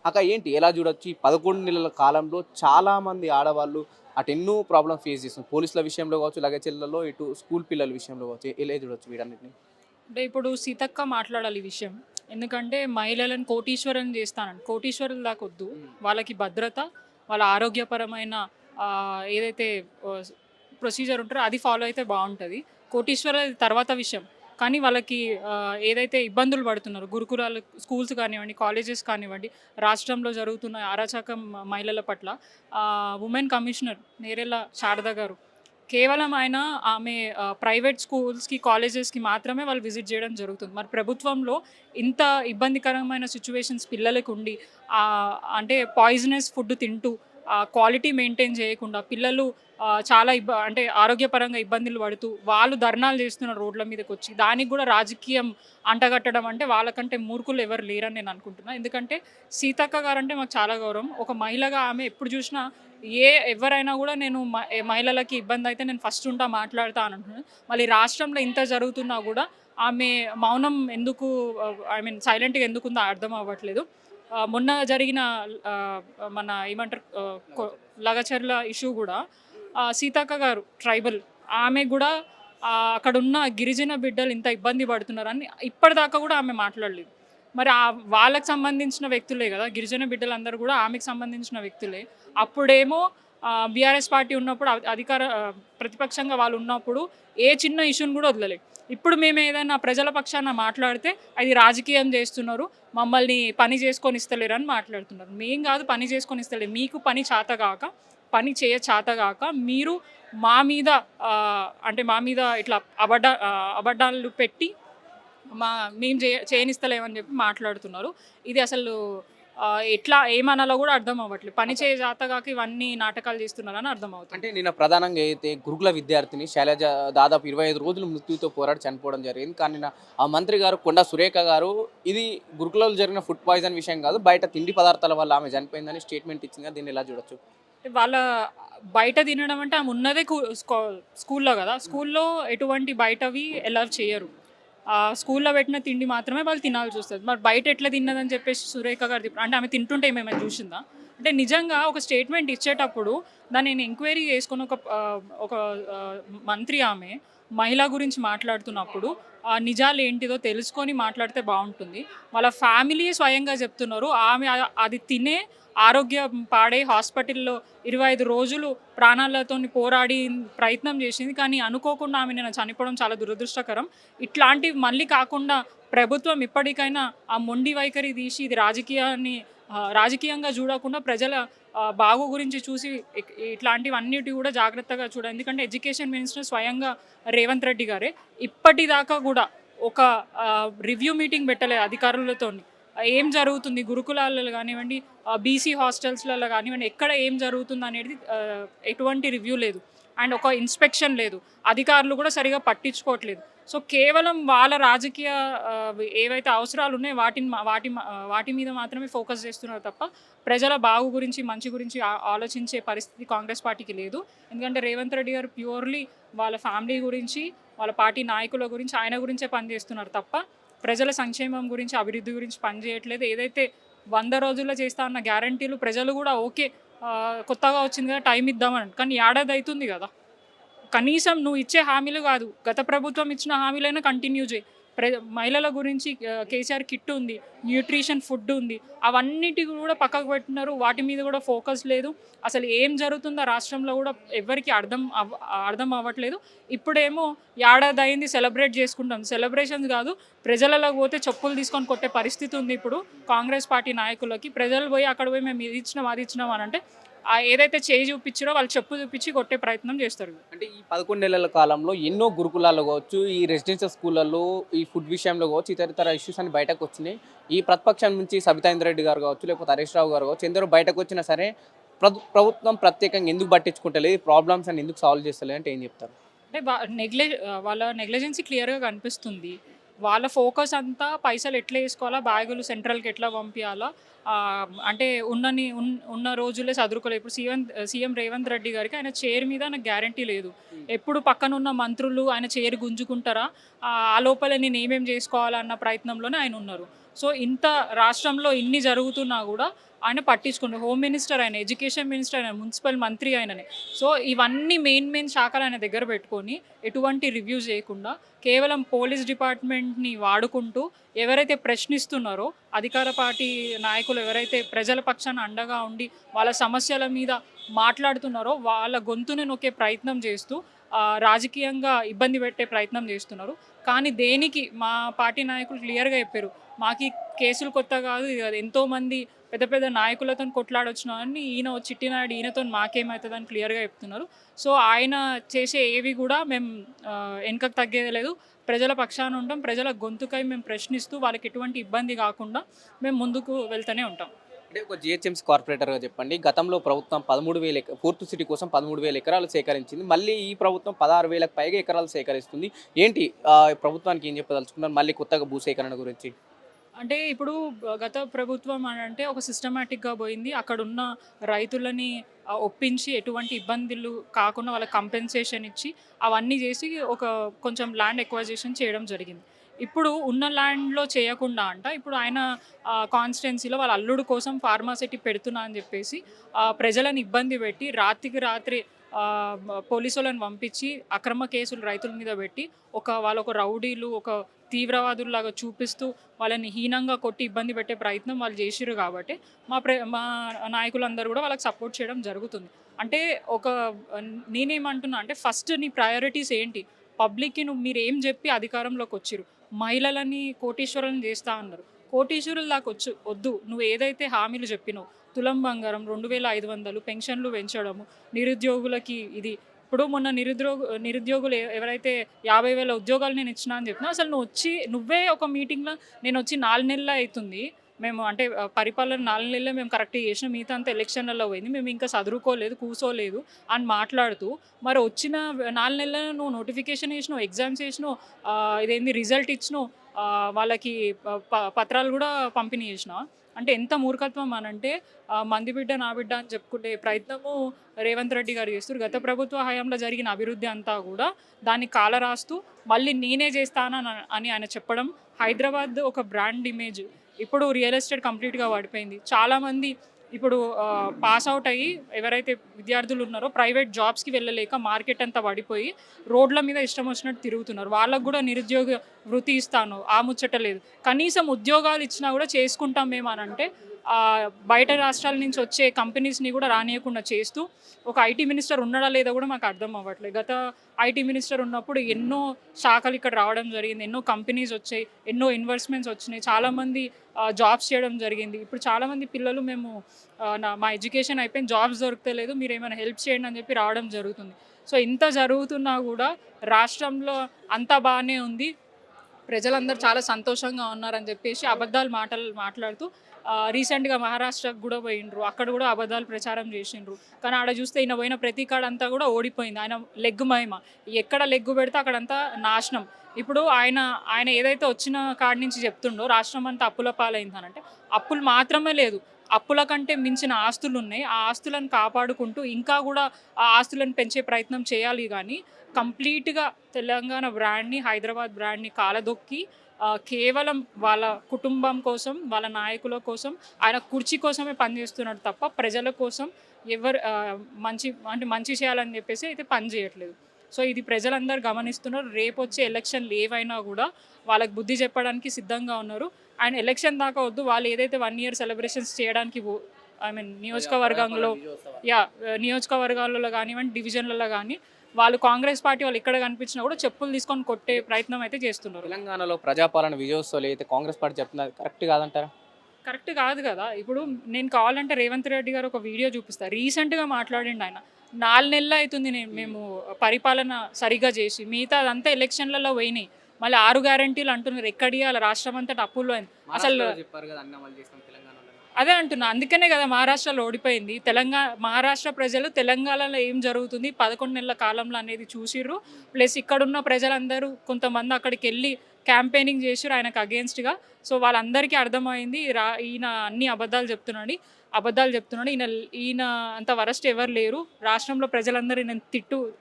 అక్క ఏంటి ఎలా చూడొచ్చు? ఈ 11 నెలల కాలంలో చాలామంది ఆడవాళ్ళు అటు ఎన్నో ప్రాబ్లమ్ ఫేస్ చేస్తున్నారు. పోలీసుల విషయంలో కావచ్చు, లగచర్లలో, ఇటు స్కూల్ పిల్లల విషయంలో కావచ్చు. ఎలా చూడొచ్చు వీటన్నిటిని? అంటే ఇప్పుడు సీతక్క మాట్లాడాలి ఈ విషయం. ఎందుకంటే మహిళలను కోటీశ్వరులను చేస్తానండి. కోటీశ్వరుల దాకా వద్దు. హ్మ్. వాళ్ళకి భద్రత, వాళ్ళ ఆరోగ్యపరమైన ఏదైతే ఆహ్, ప్రొసీజర్ ఉంటదో అది ఫాలో అయితే బావుంటది. కోటీశ్వరులది తర్వాత విషయం. కానీ వాళ్ళకి ఏదైతే ఇబ్బందులు పడుతున్నారో గురుకులాలు స్కూల్స్ కానివ్వండి, కాలేజెస్ కానివ్వండి, రాష్ట్రంలో జరుగుతున్న అరాచకం మహిళల పట్ల వుమెన్ కమిషనర్ నేరెళ్ళ శారద గారు కేవలం ఆయన ఆమె ప్రైవేట్ స్కూల్స్‌కి, కాలేజెస్‌కి మాత్రమే వాళ్ళు విజిట్ జేయడం జరుగుతుంది. మరి ప్రభుత్వంలో ఇంత ఇబ్బందికరమైన సిట్యుయేషన్స్ పిల్లలకుండి అంటే పాయిజనస్ ఫుడ్ తింటూ క్వాలిటీ మెయింటైన్ జేయకుండా పిల్లలు చాలా అంటే ఆరోగ్యపరంగా ఇబ్బందులు పడుతూ వాళ్ళు ధర్నాలు జేస్తున్నారు రోడ్ల మీదకొచ్చి. దానికి గూడా రాజకీయం అంటగట్టడం అంటే వాళ్ళకంటే మూర్ఖులు ఎవరు లేరని నేను అనుకుంటున్నా. ఎందుకంటే సీతక్క గారంటే మాకు చాలా గౌరవం. ఒక మహిళగా ఆమె ఎప్పుడు జూషినా ఎవరైనా గూడా నేను మహిళలకి ఇబ్బందయితే నేను ఫస్ట్ ఉంటా మాట్లాడతా అని అంటున్నారు. మళ్ళీ రాష్ట్రంలో ఇంత జరుగుతున్నా గూడా ఆమె మౌనం ఎందుకు ఐ మీన్ సైలెంట్‌గా ఎందుకుందో అర్థం అవ్వట్లేదు. మొన్న జరిగిన ఆహ్, మన ఏమంటారు లగచర్ల ఇష్యూ గూడా సీతక్క గారు ట్రైబల్ ఆమె గూడా అక్కడున్న గిరిజన బిడ్డలు ఇంత ఇబ్బంది పడుతున్నారని ఇప్పటిదాకా గూడా ఆమె మాట్లాడలేదు. మరి వాళ్ళకి సంబంధించిన వ్యక్తులే గదా! గిరిజన బిడ్డలందరూ గూడా ఆమెకు సంబంధించిన వ్యక్తులే. అప్పుడేమో బీఆర్ఎస్ పార్టీ ఉన్నప్పుడు అధికార ప్రతిపక్షంగా వాళ్ళున్నప్పుడు ఏ చిన్న ఇష్యూని గూడా వదలలే. ఇప్పుడు మేమేదైనా ప్రజల పక్షాన మాట్లాడితే అది రాజకీయం జేస్తున్నారు. మమ్మల్ని పని జేసుకొనిస్తలేరని మాట్లాడుతున్నారు. మేం గాదు పని జేసుకొనిస్తలేం. మీకు పని చేతగాక, పని చేతగాక మీరు మా మీద అంటే మా మీద ఇట్లా అబద్ధాలు పెట్టి మేము చేయనిస్తలేమని చెప్పి మాట్లాడుతున్నారు. ఇది అసలు ఎట్లా ఏమనాలో గూడా అర్థం అవ్వట్లేదు. పని చేతగాక ఇవన్నీ నాటకాలు చేస్తున్నారని అర్థమవుతుంది. అంటే నిన్న ప్రధానంగా అయితే గురుకుల విద్యార్థిని శైలజ దాదాపు 25 రోజులు మృత్యుతో పోరాడి చనిపోవడం జరిగింది. కానీ నిన్న ఆ మంత్రి గారు కొండా సురేఖ గారు ఇది గురుకులంలో జరిగిన ఫుడ్ పాయిజన్ విషయం కాదు. బయట తిండి పదార్థాల వల్ల ఆమె చనిపోయిందని స్టేట్మెంట్ ఇచ్చింది కదా! దీన్ని ఎలా చూడొచ్చు? వాళ్ళ బయట తినడం అంటే ఆమె ఉన్నదే స్కూల్‌లో గదా! స్కూల్‌లో ఎటువంటి బయటవి అలౌ చేయరు. స్కూల్‌లో పెట్టిన తిండి మాత్రమే వాళ్ళు తినాల్సొస్తది. మరి బయట ఎట్లా తిన్నదని చెప్పేసి సురేఖ గారు అంటే ఆమె తింటుంటే ఏమైనా జూషిందా? అంటే నిజంగా ఒక స్టేట్మెంట్ ఇచ్చేటప్పుడు దానిని ఎంక్వైరీ చేసుకొని ఒక ఆహ్, మంత్రి ఆమె మహిళ గురించి మాట్లాడుతున్నప్పుడు ఆ నిజాలేంటిదో తెలుసుకొని మాట్లాడితే బావుంటుంది. వాళ్ళ ఫ్యామిలీయే స్వయంగా జెప్తున్నారు. ఆమె అది తినే ఆరోగ్యం పాడై హాస్పిటల్‌లో 25 రోజులు ప్రాణాలతోని పోరాడి ప్రయత్నం జేసింది. కానీ అనుకోకుండా ఆమె నిన్న చనిపోవడం చాలా దురదృష్టకరం. ఇట్లాంటివి మళ్ళీ కాకుండా ప్రభుత్వం ఇప్పటికైనా ఆ మొండి వైఖరి తీసి ఇది రాజకీయంగా చూడకుండా ప్రజల బాగు గురించి చూసి ఇట్లాంటివన్నిటి కూడా జాగ్రత్తగా చూడాలి. ఎందుకంటే ఎడ్యుకేషన్ మినిస్టర్ స్వయంగా రేవంత్ రెడ్డి గారే ఇప్పటిదాకా కూడా ఒక రివ్యూ మీటింగ్ పెట్టలేదు అధికారులతోని. ఏం జరుగుతుంది గురుకులాలలో గానివ్వండి, బీసీ హాస్టల్స్‌లలో గానివ్వండి, ఎక్కడ ఏం జరుగుతుందనేది ఎటువంటి రివ్యూ లేదు. అండ్ ఒక ఇన్స్‌పెక్షన్ లేదు. అధికారులు కూడా సరిగ్గా పట్టించుకోవట్లేదు. సో, కేవలం వాళ్ళ రాజకీయ ఏవైతే అవసరాలున్నాయో వాటి మీద మాత్రమే ఫోకస్ చేస్తున్నారు తప్ప, ప్రజల బాగు గురించి, మంచి గురించి ఆలోచించే పరిస్థితి కాంగ్రెస్ పార్టీకి లేదు. ఎందుకంటే రేవంత్ రెడ్డి గారు ప్యూర్‌లీ వాళ్ళ ఫ్యామిలీ గురించి, వాళ్ళ పార్టీ నాయకుల గురించి, ఆయన గురించే పనిచేస్తున్నారు తప్ప, ప్రజల సంక్షేమం గురించి, అభివృద్ధి గురించి పనిచేయట్లేదు. ఏదైతే 100 రోజుల్లో చేస్తా అన్న గ్యారంటీలు ప్రజలు గూడా ఓకే. కొత్తగా వచ్చింది కదా! టైం ఇద్దామని. కానీ ఏడాది అయితుంది గదా! కనీసం నువ్వు ఇచ్చే హామీలు గాదు. గత ప్రభుత్వం ఇచ్చిన హామీలైనా కంటిన్యూ జెయి. మహిళల గురించి కేసీఆర్ కిట్ ఉంది. న్యూట్రిషన్ ఫుడ్ ఉంది. అవన్నిటి గూడా పక్కకు పెట్టినారు. వాటి మీద గూడా ఫోకస్ లేదు. అసలు ఏం జరుగుతుందో రాష్ట్రంలో గూడా ఎవ్వరికీ అర్థం అవ్వట్లేదు. ఇప్పుడేమో ఏడాది అయింది సెలబ్రేట్ చేసుకుంటాం. సెలబ్రేషన్స్ గాదు. ప్రజలలోకి పోతే చెప్పులు తీసుకొని కొట్టే పరిస్థితి ఉంది ఇప్పుడు కాంగ్రెస్ పార్టీ నాయకులకి. ప్రజలు పోయి అక్కడ పోయి మేము ఇది ఇచ్చినాం, అది ఇచ్చినాం అనంటే ఏదైతే చేయి చూపిచ్చిరో వాళ్ళు చెప్పు చూపించి కొట్టే ప్రయత్నం చేస్తారు. అంటే ఈ 11 నెలల కాలంలో ఎన్నో గురుకులాల్లో కావచ్చు, ఈ రెసిడెన్షియల్ స్కూళ్ళల్లో ఈ ఫుడ్ విషయంలో కావచ్చు, ఇతరితర ఇష్యూస్ అన్ని బయటకొచ్చినాయి. ఈ ప్రతిపక్షం నుంచి సబితా ఇంద్రారెడ్డి గారు కావచ్చు, లేకపోతే హరీష్ రావు గారు కావచ్చు, ఎందరో బయటకొచ్చినా సరే ప్రభుత్వం ప్రత్యేకంగా ఎందుకు పట్టించుకుంటలేదు? ఈ ప్రాబ్లమ్స్ అన్ని ఎందుకు సాల్వ్ చేస్తలేదు అంటే ఏం చెప్తారు? అంటే వాళ్ళ నెగ్లిజెన్సీ క్లియర్‌గా కనిపిస్తుంది. వాళ్ళ ఫోకస్ అంతా పైసలు ఎట్లా ఏసుకోవాలా, బ్యాగులు సెంట్రల్‌కి ఎట్లా పంపియాలా, అంటే ఉన్న రోజులే సదురుకోలేదు. ఇప్పుడు సీఎం రేవంత్ రెడ్డి గారికి ఆయన చైర్ మీద నాకు గ్యారంటీ లేదు. ఎప్పుడు పక్కనున్న మంత్రులు ఆయన చైర్ గుంజుకుంటారా, ఆ లోపల నేను ఏమేం చేసుకోవాలా అన్న ప్రయత్నంలోనే ఆయన ఉన్నారు. సో ఇంత రాష్ట్రంలో ఇన్ని జరుగుతున్నా కూడా ఆయన పట్టించుకుంటారు. హోమ్ మినిస్టర్ ఆయన, ఎడ్యుకేషన్ మినిస్టర్ ఆయన, మున్సిపల్ మంత్రి ఆయననే. సో ఇవన్నీ మెయిన్ శాఖలు ఆయన దగ్గర పెట్టుకొని ఎటువంటి రివ్యూ చేయకుండా కేవలం పోలీస్ డిపార్ట్మెంట్ని వాడుకుంటూ ఎవరైతే ప్రశ్నిస్తున్నారో అధికార పార్టీ నాయకులు ఎవరైతే ప్రజల పక్షాన అండగా ఉండి వాళ్ళ సమస్యల మీద మాట్లాడుతున్నారో వాళ్ళ గొంతుని నొక్కే ప్రయత్నం చేస్తూ రాజకీయంగా ఇబ్బంది పెట్టే ప్రయత్నం చేస్తున్నారు. కానీ దేనికి మా పార్టీ నాయకులు క్లియర్గా చెప్పారు, మాకు ఈ కేసులు కొత్త కాదు, ఇది కాదు, ఎంతోమంది పెద్ద పెద్ద నాయకులతో కొట్లాడొచ్చినా అని ఈయన చిట్టినాయుడు ఈయనతో మాకేమవుతుందని క్లియర్గా చెప్తున్నారు. సో ఆయన చేసే ఏవి కూడా మేము వెనుకకు తగ్గేది లేదు. ప్రజల పక్షాన ఉంటాం. ప్రజల గొంతుకై మేము ప్రశ్నిస్తూ వాళ్ళకి ఎటువంటి ఇబ్బంది కాకుండా మేము ముందుకు వెళ్తూనే ఉంటాం. అంటే ఒక జిహెచ్ఎంసీ కార్పొరేటర్గా చెప్పండి, గతంలో ప్రభుత్వం 13,000 ఫోర్త్ సిటీ కోసం 13,000 ఎకరాలు సేకరించింది. మళ్ళీ ఈ ప్రభుత్వం 16,000కు పైగా ఎకరాలు సేకరిస్తుంది. ఏంటి ప్రభుత్వానికి ఏం చెప్పదలుచుకున్నారు మళ్ళీ కొత్తగా భూసేకరణ గురించి? అంటే ఇప్పుడు గత ప్రభుత్వం అని అంటే ఒక సిస్టమేటిక్గా పోయింది. అక్కడున్న రైతులని ఒప్పించి ఎటువంటి ఇబ్బందులు కాకుండా వాళ్ళకి కంపెన్సేషన్ ఇచ్చి అవన్నీ చేసి ఒక కొంచెం ల్యాండ్ ఎక్వైజేషన్ చేయడం జరిగింది. ఇప్పుడు ఉన్న ల్యాండ్‌లో చేయకుండా ఇప్పుడు ఆయన కాన్స్టిట్యుయెన్సీలో వాళ్ళ అల్లుడు కోసం ఫార్మాసిటీ పెడుతున్నా అని చెప్పేసి ప్రజలను ఇబ్బంది పెట్టి రాత్రికి రాత్రి పోలీసులను పంపించి అక్రమ కేసులు రైతుల మీద పెట్టి వాళ్ళొక రౌడీలు, ఒక తీవ్రవాదుల్లాగా చూపిస్తూ వాళ్ళని హీనంగా కొట్టి ఇబ్బంది పెట్టే ప్రయత్నం వాళ్ళు చేసిర్రు కాబట్టి మా నాయకులందరూ కూడా వాళ్ళకి సపోర్ట్ చేయడం జరుగుతుంది. అంటే నేనేమంటున్నా అంటే ఫస్ట్ నీ ప్రయారిటీస్ ఏంటి? పబ్లిక్‌కి మీరేం చెప్పి అధికారంలోకి వచ్చిర్రు? మహిళలని కోటీశ్వరులను చేస్తా అన్నారు. కోటీశ్వరుల దాకా వద్దు. నువ్వు ఏదైతే హామీలు చెప్పినావో తులం బంగారం, 2,500 పెన్షన్లు పెంచడము, నిరుద్యోగులకి ఇది. ఇప్పుడు మొన్న నిరుద్యోగులు ఎవరైతే 50,000 ఉద్యోగాలు నేను ఇచ్చినా అని చెప్పినా, అసలు నువ్వే ఒక మీటింగ్‌లో నేనొచ్చి 4 నెలలే అవుతుంది. మేము అంటే పరిపాలన 4 నెలలే మేము కరెక్ట్‌గా చేసినాం. మిగతా అంతా ఎలక్షన్‌లలో పోయింది. మేము ఇంకా చదువుకోలేదు, కూసోలేదు అని మాట్లాడుతూ, మరి వచ్చిన 4 నెలల్లో నువ్వు నోటిఫికేషన్ చేసినావు, ఎగ్జామ్స్ చేసినావు, ఇదేంది రిజల్ట్ ఇచ్చినావు, వాళ్ళకి పత్రాలు కూడా పంపిణీ చేసినావా? అంటే ఎంత మూర్ఖత్వం అనంటే మంది బిడ్డ నా బిడ్డ అని చెప్పుకునే ప్రయత్నము రేవంత్ రెడ్డి గారు చేస్తారు. గత ప్రభుత్వ హయాంలో జరిగిన అభివృద్ధి అంతా కూడా దాన్ని కాలరాస్తూ మళ్ళీ నేనే చేస్తానని ఆయన చెప్పడం. హైదరాబాద్ ఒక బ్రాండ్ ఇమేజ్ ఇప్పుడు రియల్ ఎస్టేట్ కంప్లీట్గా పడిపోయింది. చాలామంది ఇప్పుడు పాస్ అవుట్ అయ్యి ఎవరైతే విద్యార్థులు ఉన్నారో ప్రైవేట్ జాబ్స్కి వెళ్ళలేక మార్కెట్ అంతా పడిపోయి రోడ్ల మీద ఇష్టం వచ్చినట్టు తిరుగుతున్నారు. వాళ్ళకు కూడా నిరుద్యోగ వృత్తి ఇస్తాను ఆ ముచ్చట లేదు. కనీసం ఉద్యోగాలు ఇచ్చినా కూడా చేసుకుంటాం మేము అని అంటే బయట రాష్ట్రాల నుంచి వచ్చే కంపెనీస్ని కూడా రానియకుండా చేస్తూ ఒక ఐటీ మినిస్టర్ ఉన్నాడా లేదా కూడా మాకు అర్థం అవ్వట్లేదు. గత ఐటీ మినిస్టర్ ఉన్నప్పుడు ఎన్నో శాఖలు ఇక్కడ రావడం జరిగింది, ఎన్నో కంపెనీస్ వచ్చాయి, ఎన్నో ఇన్వెస్ట్మెంట్స్ వచ్చినాయి, చాలామంది జాబ్స్ చేయడం జరిగింది. ఇప్పుడు చాలామంది పిల్లలు మేము మా ఎడ్యుకేషన్ అయిపోయింది, జాబ్స్ దొరకలేదు, మీరు ఏమైనా హెల్ప్ చేయండి అని చెప్పి రావడం జరుగుతుంది. సో ఇంత జరుగుతున్నా కూడా రాష్ట్రంలో అంతా బాగానే ఉంది, ప్రజలందరూ చాలా సంతోషంగా ఉన్నారని చెప్పేసి మాటలు మాట్లాడుతూ రీసెంట్గా మహారాష్ట్రకు కూడా పోయిండ్రు. అక్కడ కూడా అబద్ధాలు ప్రచారం చేసిండ్రు. కానీ ఆడ చూస్తే ఈయన పోయిన ప్రతి కాడంతా కూడా ఓడిపోయింది. ఆయన లెగ్గు మహిమ, ఎక్కడ లెగ్గు పెడితే అక్కడంతా నాశనం. ఇప్పుడు ఆయన ఏదైతే వచ్చిన కాడి నుంచి చెప్తుండో రాష్ట్రం అంతా అప్పుల పాలైందనంటే అప్పులు మాత్రమే లేదు, అప్పుల కంటే మించిన ఆస్తులు ఉన్నాయి. ఆ ఆస్తులను కాపాడుకుంటూ ఇంకా కూడా ఆ ఆస్తులను పెంచే ప్రయత్నం చేయాలి. కానీ కంప్లీట్గా తెలంగాణ బ్రాండ్ని, హైదరాబాద్ బ్రాండ్ని కాలదొక్కి కేవలం వాళ్ళ కుటుంబం కోసం, వాళ్ళ నాయకుల కోసం, ఆయన కుర్చీ కోసమే పనిచేస్తున్నాడు తప్ప ప్రజల కోసం ఎవరు మంచి చేయాలని చెప్పేసి అయితే పని చేయట్లేదు. సో ఇది ప్రజలందరూ గమనిస్తున్నారు. రేపు వచ్చే ఎలక్షన్లు ఏవైనా కూడా వాళ్ళకి బుద్ధి చెప్పడానికి సిద్ధంగా ఉన్నారు. ఆయన ఎలక్షన్ దాకా వద్దు, వాళ్ళు ఏదైతే 1 year సెలబ్రేషన్స్ చేయడానికి నియోజకవర్గాలలో కానివ్వండి, డివిజన్లలో కానీ వాళ్ళు కాంగ్రెస్ పార్టీ వాళ్ళు ఇక్కడ కనిపించినా కూడా చెప్పులు తీసుకొని కొట్టే ప్రయత్నం అయితే చేస్తున్నారు. తెలంగాణలో ప్రజాపాలన విజయోత్సవాలు అయితే కాంగ్రెస్ పార్టీ చెప్తున్నారు, కరెక్ట్ కాదంటారా? కరెక్ట్ కాదు కదా. ఇప్పుడు నేను కావాలంటే రేవంత్ రెడ్డి గారు ఒక వీడియో చూపిస్తాను. రీసెంట్గా మాట్లాడిండు ఆయన, 4 నెలలు అవుతుంది మేము పరిపాలన సరిగా చేసి, మిగతా అదంతా ఎలక్షన్లలో పోయినాయి, మళ్ళీ 6 గ్యారంటీలు అంటున్నారు. ఎక్కడి అలా రాష్ట్రం అంతా అప్పుల్లో అయింది. అసలు అదే అంటున్నా, అందుకనే కదా మహారాష్ట్రలో ఓడిపోయింది. మహారాష్ట్ర ప్రజలు తెలంగాణలో ఏం జరుగుతుంది 11 నెలల కాలంలో అనేది చూసిర్రు. ప్లస్ ఇక్కడున్న ప్రజలందరూ కొంతమంది అక్కడికి వెళ్ళి క్యాంపెయినింగ్ చేసిర్రు ఆయనకు అగేన్స్ట్గా. సో వాళ్ళందరికీ అర్థమైంది ఈయన అన్ని అబద్ధాలు చెప్తున్నాడు. ఈయన అంత వరస్ట్ ఎవరు లేరు, రాష్ట్రంలో ప్రజలందరూ ఈయన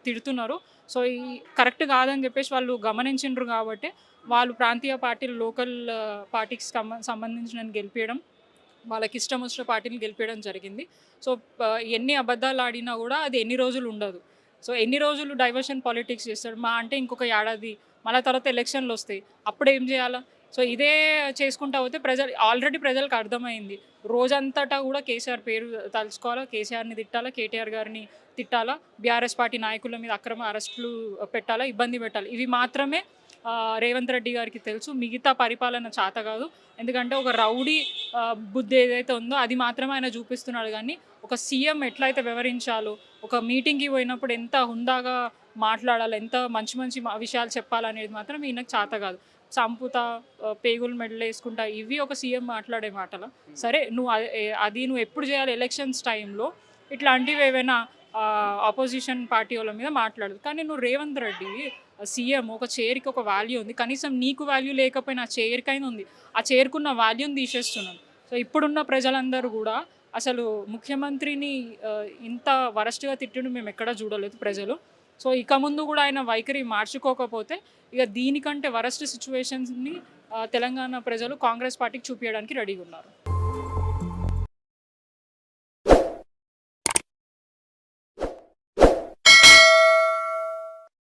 తిడుతున్నారు. సో ఈ కరెక్ట్ కాదని చెప్పేసి వాళ్ళు గమనించిండ్రు కాబట్టి వాళ్ళు ప్రాంతీయ పార్టీలు లోకల్ పార్టీకి సంబంధించిన గెలిపించడం, వాళ్ళకి ఇష్టం వచ్చిన పార్టీని గెలిపించడం జరిగింది. సో ఎన్ని అబద్ధాలు ఆడినా కూడా అది ఎన్ని రోజులు ఉండదు. సో ఎన్ని రోజులు డైవర్షన్ పాలిటిక్స్ చేస్తాడు, మా అంటే ఇంకొక ఏడాది మళ్ళీ తర్వాత ఎలక్షన్లు వస్తాయి, అప్పుడు ఏం చేయాలా? సో ఇదే చేసుకుంటా పోతే ఆల్రెడీ ప్రజలకు అర్థమైంది. రోజంతటా కూడా కేసీఆర్ పేరు తలుచుకోవాలా, కేసీఆర్ని తిట్టాలా, కేటీఆర్ గారిని తిట్టాలా, బీఆర్ఎస్ పార్టీ నాయకుల మీద అక్రమ అరెస్టులు పెట్టాలా, ఇబ్బంది పెట్టాలి. ఇవి మాత్రమే రేవంత్ రెడ్డి గారికి తెలుసు. మిగతా పరిపాలన చేత కాదు. ఎందుకంటే ఒక రౌడీ బుద్ధి ఏదైతే ఉందో అది మాత్రమే ఆయన చూపిస్తున్నాడు. కానీ ఒక సీఎం ఎట్లయితే వ్యవహరించాలో, ఒక మీటింగ్కి పోయినప్పుడు ఎంత హుందాగా మాట్లాడాలి, ఎంత మంచి మంచి విషయాలు చెప్పాలనేది మాత్రం ఈయనకు చేత కాదు. సంపుతా, పేగులు మెడలు వేసుకుంటా, ఇవి ఒక సీఎం మాట్లాడే మాటలు. సరే అది నువ్వు ఎప్పుడు చేయాలి? ఎలక్షన్స్ టైంలో ఇట్లాంటివి ఏవైనా ఆపోజిషన్ పార్టీ వాళ్ళ మీద మాట్లాడదు. కానీ నువ్వు రేవంత్ రెడ్డి సీఎం, ఒక చైర్కి ఒక వాల్యూ ఉంది. కనీసం నీకు వాల్యూ లేకపోయినా ఆ చైర్కైనా ఉంది. ఆ చైర్కున్న వాల్యూని తీసేస్తున్నాను. సో ఇప్పుడున్న ప్రజలందరూ కూడా అసలు ముఖ్యమంత్రిని ఇంత వరస్ట్గా తిట్టడం మేము ఎక్కడా చూడలేదు ప్రజలు. సో ఇక ముందు కూడా ఆయన వైఖరి మార్చుకోకపోతే ఇక దీనికంటే వరస్ట్ సిచ్యువేషన్స్ని తెలంగాణ ప్రజలు కాంగ్రెస్ పార్టీకి చూపించడానికి రెడీగా ఉన్నారు.